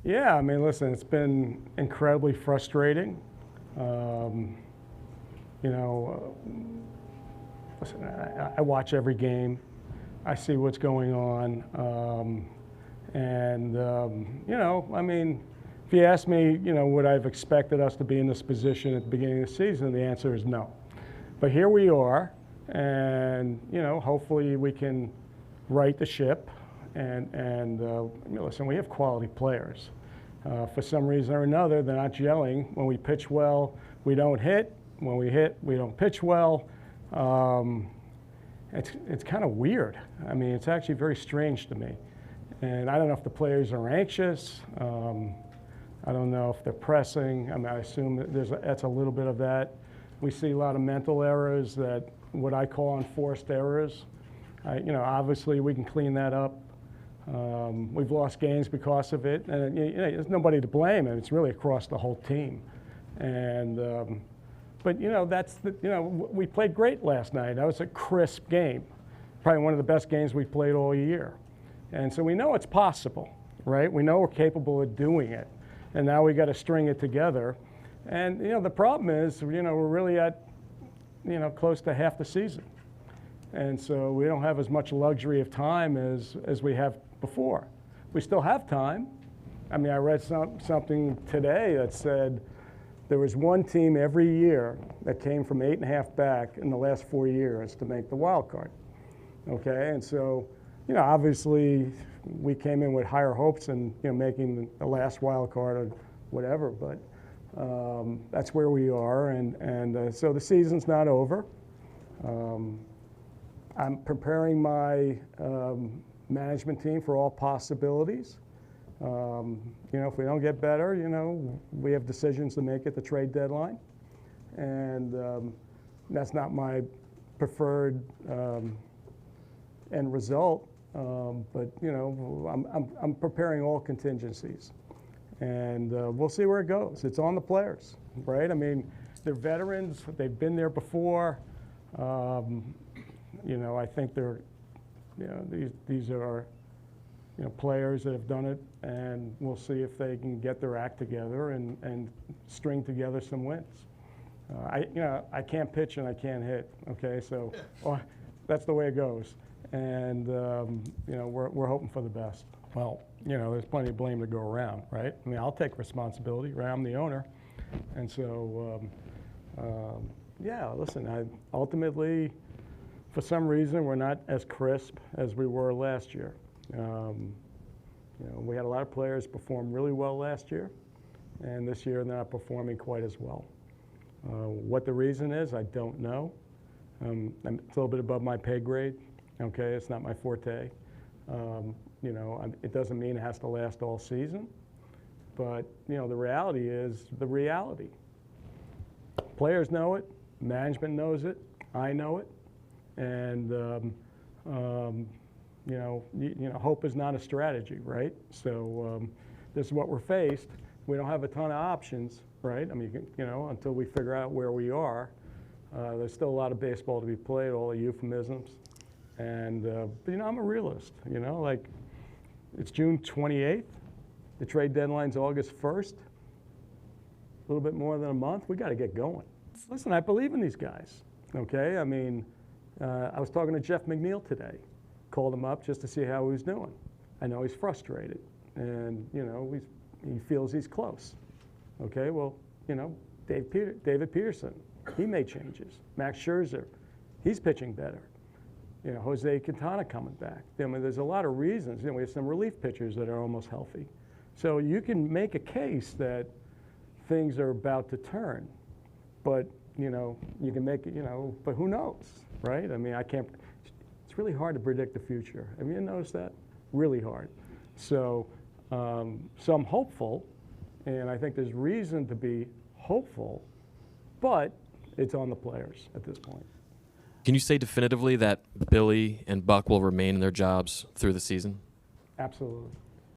Yeah, I mean, listen, it's been incredibly frustrating. Um, you know, listen, I watch every game. I see what's going on. You know, I mean, if you ask me, you know, would I have expected us to be in this position at the beginning of the season, the answer is no. But here we are, and, you know, hopefully we can right the ship. Listen, we have quality players. For some reason or another, they're not gelling. When we pitch well, we don't hit. When we hit, we don't pitch well. It's kind of weird. I mean, it's actually very strange to me. And I don't know if the players are anxious. I don't know if they're pressing. I mean, I assume that that's a little bit of that. We see a lot of mental errors, that what I call enforced errors. You know, obviously we can clean that up. We've lost games because of it, and you know, there's nobody to blame, and it's really across the whole team. But you know, we played great last night. That was a crisp game, probably one of the best games we've played all year. And so we know it's possible, right? We know we're capable of doing it, and now we got to string it together. And you know, the problem is, you know, we're really at, you know, close to half the season. And so we don't have as much luxury of time as we have before. We still have time. I mean, I read something today that said there was one team every year that came from 8.5 back in the last 4 years to make the wild card. Okay, and so, you know, obviously we came in with higher hopes and, you know, making the last wild card or whatever, but that's where we are, and so the season's not over. I'm preparing my management team for all possibilities. You know, if we don't get better, you know, we have decisions to make at the trade deadline, and that's not my preferred end result. But you know, I'm preparing all contingencies, and we'll see where it goes. It's on the players, right? I mean, they're veterans; they've been there before. You know, I think they're, you know, these are, you know, players that have done it, and we'll see if they can get their act together and string together some wins. You know, I can't pitch and I can't hit. Okay, so that's the way it goes, and you know, we're hoping for the best. Well, you know, there's plenty of blame to go around, right? I mean, I'll take responsibility, right? I'm the owner, and so yeah. Listen, ultimately, for some reason, we're not as crisp as we were last year. You know, we had a lot of players perform really well last year, and this year they're not performing quite as well. What the reason is, I don't know. It's a little bit above my pay grade. Okay, it's not my forte. You know, it doesn't mean it has to last all season, but you know, the reality is the reality. Players know it, management knows it, I know it. And you know, hope is not a strategy, right? So this is what we're faced. We don't have a ton of options, right? I mean, you know, until we figure out where we are, there's still a lot of baseball to be played, all the euphemisms. And but you know, I'm a realist. You know, like it's June 28th, the trade deadline's August 1st. A little bit more than a month. We got to get going. Listen, I believe in these guys. Okay, I mean. I was talking to Jeff McNeil today, called him up just to see how he was doing. I know he's frustrated, and you know, he feels he's close. Okay, well, you know, David Peterson, he made changes. Max Scherzer, he's pitching better. You know, Jose Quintana coming back. I mean, there's a lot of reasons. You know, we have some relief pitchers that are almost healthy. So you can make a case that things are about to turn, but you know, you can make it, you know, but who knows, right? I mean, I can't, it's really hard to predict the future. Have you noticed that? Really hard. So I'm hopeful, and I think there's reason to be hopeful, but it's on the players at this point. Can you say definitively that Billy and Buck will remain in their jobs through the season? Absolutely.